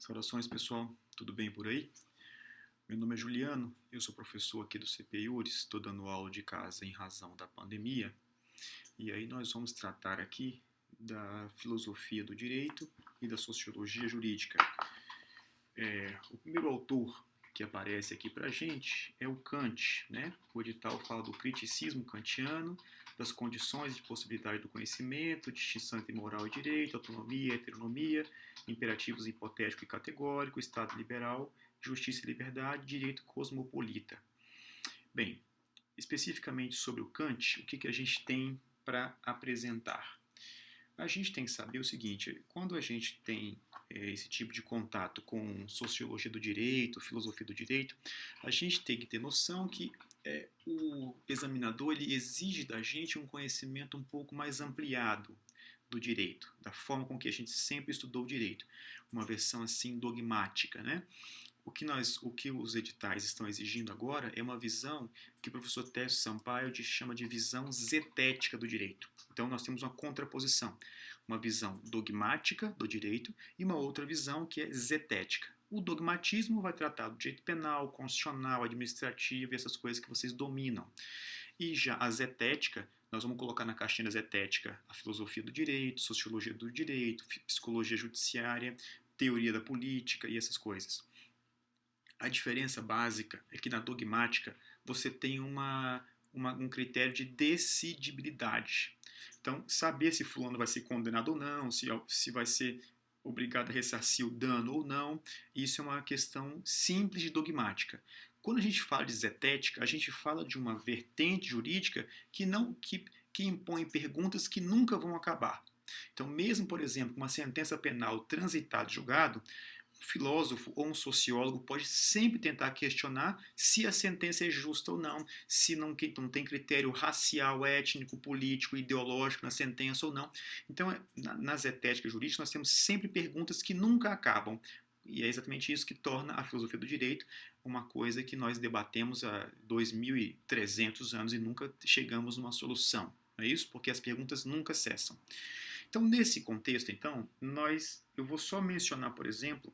Saudações, pessoal. Tudo bem por aí? Meu nome é Juliano, eu sou professor aqui do CPIURES, estou dando aula de casa em razão da pandemia. E aí nós vamos tratar aqui da filosofia do direito e da sociologia jurídica. O primeiro autor que aparece aqui para a gente é o Kant, né? O edital fala do criticismo kantiano, das condições de possibilidade do conhecimento, distinção entre moral e direito, autonomia e heteronomia, imperativos hipotético e categórico, Estado liberal, justiça e liberdade, direito cosmopolita. Bem, especificamente sobre o Kant, o que a gente tem para apresentar? A gente tem que saber o seguinte: quando a gente tem esse tipo de contato com sociologia do direito, filosofia do direito, a gente tem que ter noção que o examinador ele exige da gente um conhecimento um pouco mais ampliado do direito, da forma com que a gente sempre estudou o direito, uma versão assim dogmática, né? O que os editais estão exigindo agora é uma visão que o professor Técio Sampaio chama de visão zetética do direito. Então nós temos uma contraposição, uma visão dogmática do direito e uma outra visão que é zetética. O dogmatismo vai tratar do direito penal, constitucional, administrativo e essas coisas que vocês dominam. E já a zetética, nós vamos colocar na caixinha da zetética a filosofia do direito, sociologia do direito, psicologia judiciária, teoria da política e essas coisas. A diferença básica é que na dogmática você tem um critério de decidibilidade. Então, saber se fulano vai ser condenado ou não, se vai ser obrigado a ressarcir o dano ou não, isso é uma questão simples de dogmática. Quando a gente fala de zetética, a gente fala de uma vertente jurídica que impõe perguntas que nunca vão acabar. Então, mesmo, por exemplo, uma sentença penal transitada e julgado, um filósofo ou um sociólogo pode sempre tentar questionar se a sentença é justa ou não, se não tem critério racial, étnico, político, ideológico na sentença ou não. Então, na zetética jurídica, nós temos sempre perguntas que nunca acabam. E é exatamente isso que torna a filosofia do direito uma coisa que nós debatemos há 2.300 anos e nunca chegamos numa solução. Não é isso? Porque as perguntas nunca cessam. Então, nesse contexto, eu vou só mencionar, por exemplo,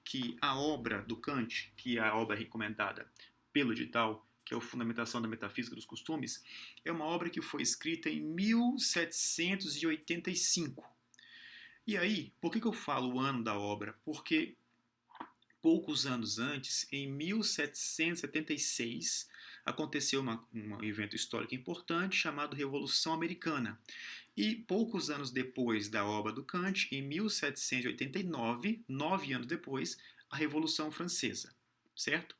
que a obra do Kant, que é a obra recomendada pelo edital, que é o Fundamentação da Metafísica dos Costumes, é uma obra que foi escrita em 1785. E aí, por que eu falo o ano da obra? Porque poucos anos antes, em 1776, aconteceu um evento histórico importante chamado Revolução Americana. E poucos anos depois da obra do Kant, em 1789, 9 anos depois, a Revolução Francesa, certo?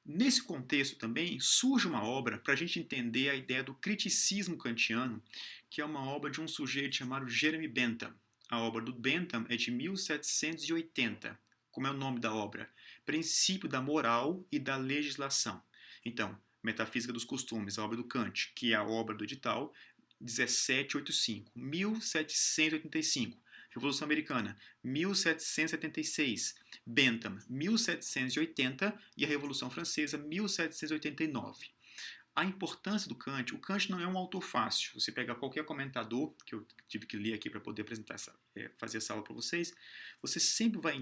Nesse contexto também surge uma obra para a gente entender a ideia do criticismo kantiano, que é uma obra de um sujeito chamado Jeremy Bentham. A obra do Bentham é de 1780. Como é o nome da obra? Princípio da Moral e da Legislação. Então, Metafísica dos Costumes, a obra do Kant, que é a obra do edital, 1785. Revolução Americana, 1776. Bentham, 1780. E a Revolução Francesa, 1789. A importância do Kant, o Kant não é um autor fácil. Você pega qualquer comentador, que eu tive que ler aqui para poder apresentar fazer essa aula para vocês, você sempre vai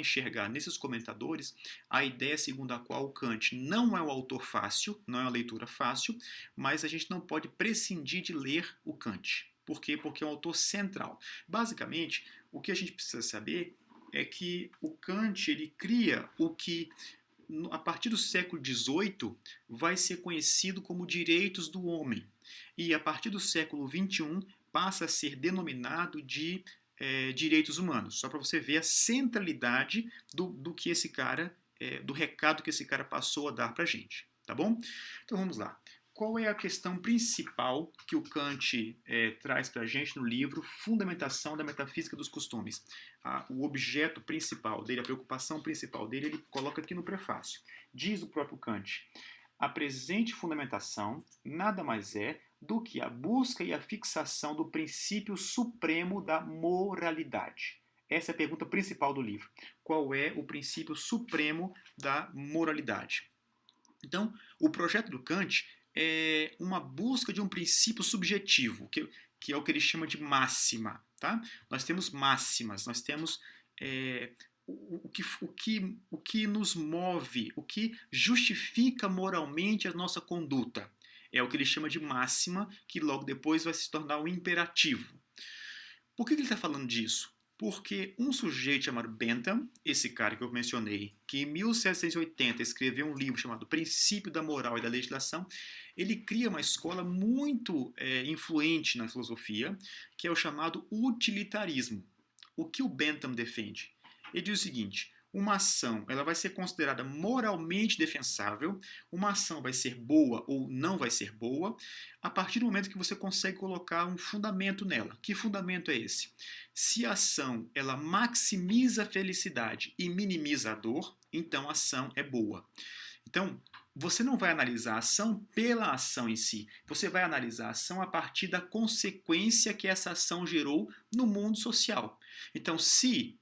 enxergar nesses comentadores a ideia segundo a qual o Kant não é um autor fácil, não é uma leitura fácil, mas a gente não pode prescindir de ler o Kant. Por quê? Porque é um autor central. Basicamente, o que a gente precisa saber é que o Kant ele cria o que a partir do século XVIII, vai ser conhecido como direitos do homem. E a partir do século XXI, passa a ser denominado de direitos humanos. Só para você ver a centralidade do que esse cara, do recado que esse cara passou a dar para a gente. Tá bom? Então vamos lá. Qual é a questão principal que o Kant traz para a gente no livro Fundamentação da Metafísica dos Costumes? O objeto principal dele, a preocupação principal dele, ele coloca aqui no prefácio. Diz o próprio Kant: a presente fundamentação nada mais é do que a busca e a fixação do princípio supremo da moralidade. Essa é a pergunta principal do livro. Qual é o princípio supremo da moralidade? Então, o projeto do Kant é uma busca de um princípio subjetivo, que é o que ele chama de máxima. Tá? Nós temos máximas, nós temos o que nos move, o que justifica moralmente a nossa conduta. É o que ele chama de máxima, que logo depois vai se tornar um imperativo. Por que ele está falando disso? Porque um sujeito chamado Bentham, esse cara que eu mencionei, que em 1780 escreveu um livro chamado Princípio da Moral e da Legislação, ele cria uma escola muito influente na filosofia, que é o chamado utilitarismo. O que o Bentham defende? Ele diz o seguinte: uma ação ela vai ser considerada moralmente defensável, uma ação vai ser boa ou não vai ser boa, a partir do momento que você consegue colocar um fundamento nela. Que fundamento é esse? Se a ação ela maximiza a felicidade e minimiza a dor, então a ação é boa. Então, você não vai analisar a ação pela ação em si, você vai analisar a ação a partir da consequência que essa ação gerou no mundo social. Então, se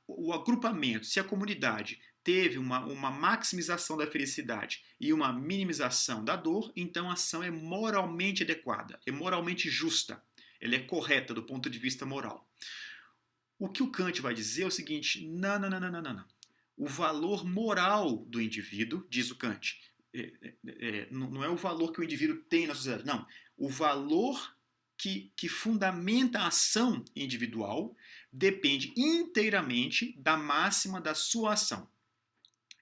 o agrupamento, se a comunidade teve uma maximização da felicidade e uma minimização da dor, então a ação é moralmente adequada, é moralmente justa, ela é correta do ponto de vista moral. O que o Kant vai dizer é o seguinte: não. O valor moral do indivíduo, diz o Kant, não é o valor que o indivíduo tem na sociedade, não. O valor que fundamenta a ação individual depende inteiramente da máxima da sua ação.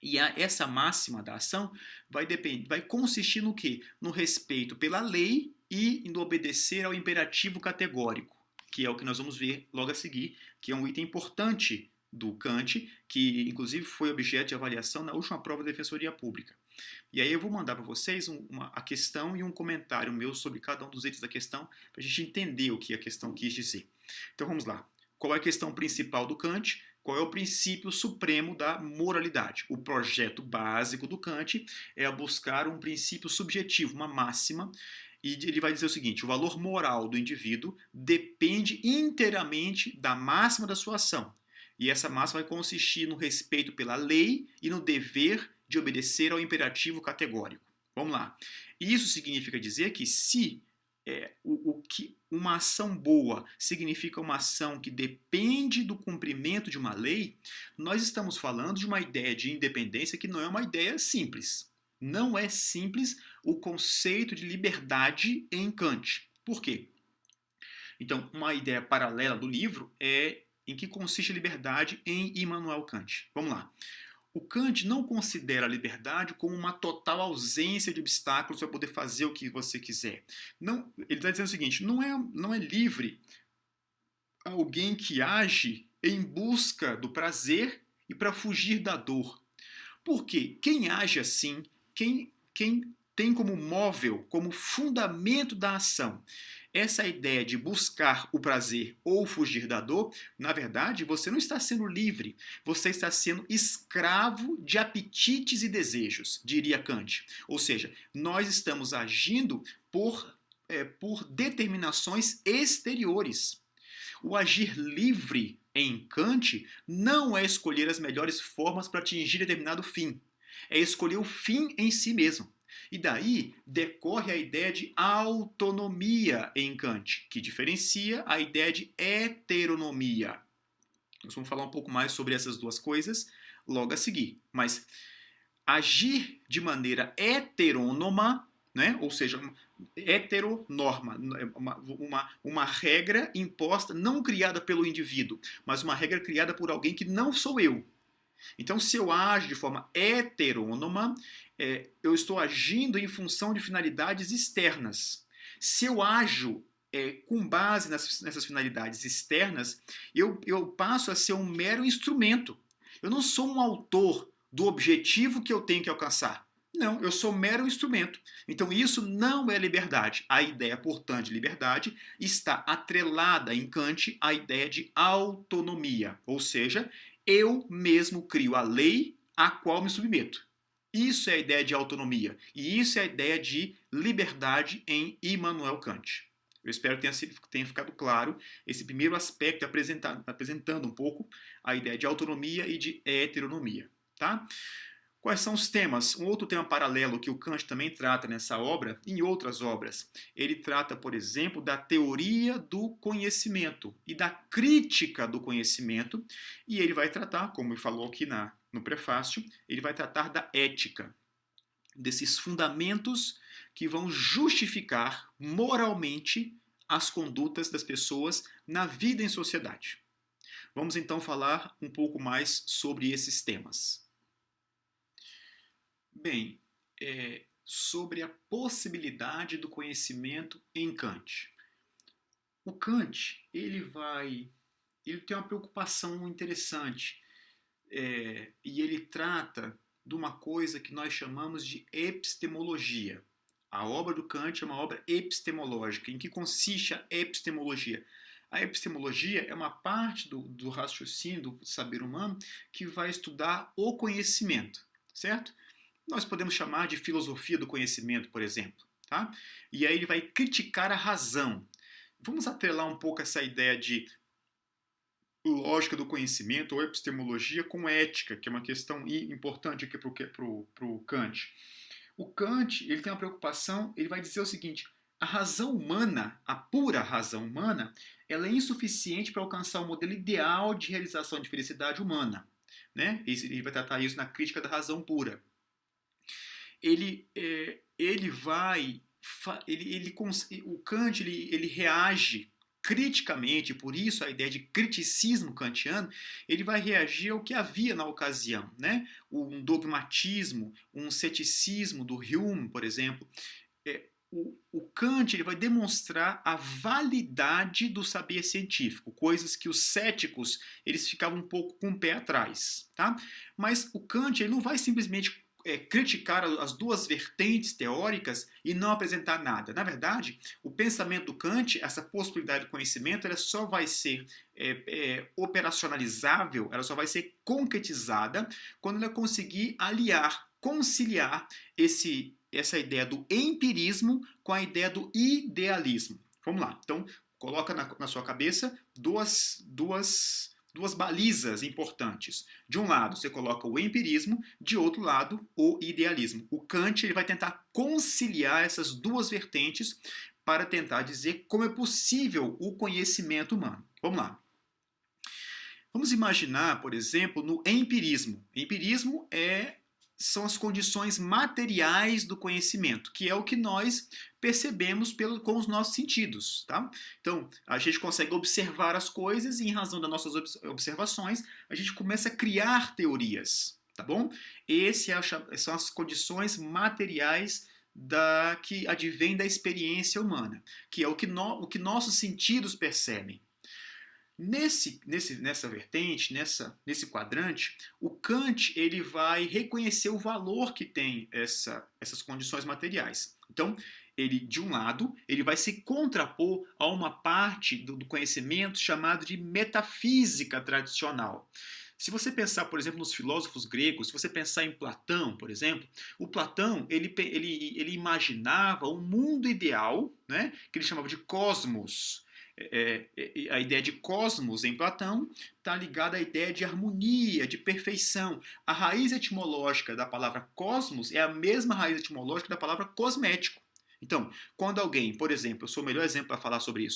E essa máxima da ação vai consistir no quê? No respeito pela lei e no obedecer ao imperativo categórico, que é o que nós vamos ver logo a seguir, que é um item importante do Kant, que inclusive foi objeto de avaliação na última prova da Defensoria Pública. E aí eu vou mandar para vocês a questão e um comentário meu sobre cada um dos itens da questão, para a gente entender o que a questão quis dizer. Então vamos lá. Qual é a questão principal do Kant? Qual é o princípio supremo da moralidade? O projeto básico do Kant é buscar um princípio subjetivo, uma máxima, e ele vai dizer o seguinte: o valor moral do indivíduo depende inteiramente da máxima da sua ação. E essa máxima vai consistir no respeito pela lei e no dever de obedecer ao imperativo categórico. Vamos lá. Isso significa dizer que se que uma ação boa significa uma ação que depende do cumprimento de uma lei, nós estamos falando de uma ideia de independência que não é uma ideia simples. Não é simples o conceito de liberdade em Kant. Por quê? Então, uma ideia paralela do livro é em que consiste a liberdade em Immanuel Kant. Vamos lá. O Kant não considera a liberdade como uma total ausência de obstáculos para poder fazer o que você quiser. Não, ele está dizendo o seguinte: não é livre alguém que age em busca do prazer e para fugir da dor. Porque quem age assim, quem tem como móvel, como fundamento da ação, essa ideia de buscar o prazer ou fugir da dor, na verdade, você não está sendo livre, você está sendo escravo de apetites e desejos, diria Kant. Ou seja, nós estamos agindo por determinações exteriores. O agir livre em Kant não é escolher as melhores formas para atingir determinado fim, é escolher o fim em si mesmo. E daí decorre a ideia de autonomia em Kant, que diferencia a ideia de heteronomia. Nós vamos falar um pouco mais sobre essas duas coisas logo a seguir. Mas agir de maneira heterônoma, né? Ou seja, heteronorma, uma regra imposta, não criada pelo indivíduo, mas uma regra criada por alguém que não sou eu. Então, se eu ajo de forma heterônoma, eu estou agindo em função de finalidades externas. Se eu ajo com base nessas finalidades externas, eu passo a ser um mero instrumento. Eu não sou um autor do objetivo que eu tenho que alcançar. Não, eu sou mero instrumento. Então isso não é liberdade. A ideia, portanto, de liberdade está atrelada em Kant à ideia de autonomia. Ou seja, eu mesmo crio a lei a qual me submeto. Isso é a ideia de autonomia. E isso é a ideia de liberdade em Immanuel Kant. Eu espero que tenha ficado claro esse primeiro aspecto, apresentando um pouco a ideia de autonomia e de heteronomia. Tá? Quais são os temas? Um outro tema paralelo que o Kant também trata nessa obra, e em outras obras, ele trata, por exemplo, da teoria do conhecimento e da crítica do conhecimento, e ele vai tratar, como ele falou aqui no prefácio, ele vai tratar da ética, desses fundamentos que vão justificar moralmente as condutas das pessoas na vida em sociedade. Vamos então falar um pouco mais sobre esses temas. Bem, sobre a possibilidade do conhecimento em Kant. O Kant, ele tem uma preocupação interessante, e ele trata de uma coisa que nós chamamos de epistemologia. A obra do Kant é uma obra epistemológica. Em que consiste a epistemologia? A epistemologia é uma parte do raciocínio, do saber humano, que vai estudar o conhecimento, certo? Nós podemos chamar de filosofia do conhecimento, por exemplo. Tá? E aí ele vai criticar a razão. Vamos atrelar um pouco essa ideia de lógica do conhecimento ou epistemologia com ética, que é uma questão importante aqui para o Kant. O Kant, ele tem uma preocupação, ele vai dizer o seguinte: a razão humana, a pura razão humana, ela é insuficiente para alcançar o modelo ideal de realização de felicidade humana. Né? Ele vai tratar isso na crítica da razão pura. O Kant ele reage criticamente, por isso a ideia de criticismo kantiano, ele vai reagir ao que havia na ocasião, né? Um dogmatismo, um ceticismo do Hume, por exemplo. O Kant ele vai demonstrar a validade do saber científico, coisas que os céticos eles ficavam um pouco com o pé atrás, tá? Mas o Kant ele não vai simplesmente criticar as duas vertentes teóricas e não apresentar nada. Na verdade, o pensamento do Kant, essa possibilidade de conhecimento, ela só vai ser operacionalizável, ela só vai ser concretizada quando ela conseguir conciliar essa ideia do empirismo com a ideia do idealismo. Vamos lá. Então, coloca na sua cabeça duas balizas importantes. De um lado, você coloca o empirismo, de outro lado, o idealismo. O Kant ele vai tentar conciliar essas duas vertentes para tentar dizer como é possível o conhecimento humano. Vamos lá. Vamos imaginar, por exemplo, no empirismo. Empirismo são as condições materiais do conhecimento, que é o que nós percebemos com os nossos sentidos. Tá? Então, a gente consegue observar as coisas e, em razão das nossas observações, a gente começa a criar teorias. Tá bom? São as condições materiais que advêm da experiência humana, que é o que nossos sentidos percebem. Nessa vertente, nesse quadrante, o Kant ele vai reconhecer o valor que tem essas condições materiais. Então, de um lado, ele vai se contrapor a uma parte do conhecimento chamado de metafísica tradicional. Se você pensar, por exemplo, nos filósofos gregos, se você pensar em Platão, por exemplo, o Platão ele imaginava um mundo ideal, né, que ele chamava de cosmos. A ideia de cosmos em Platão está ligada à ideia de harmonia, de perfeição. A raiz etimológica da palavra cosmos é a mesma raiz etimológica da palavra cosmético. Então, quando alguém, por exemplo, eu sou o melhor exemplo para falar sobre isso,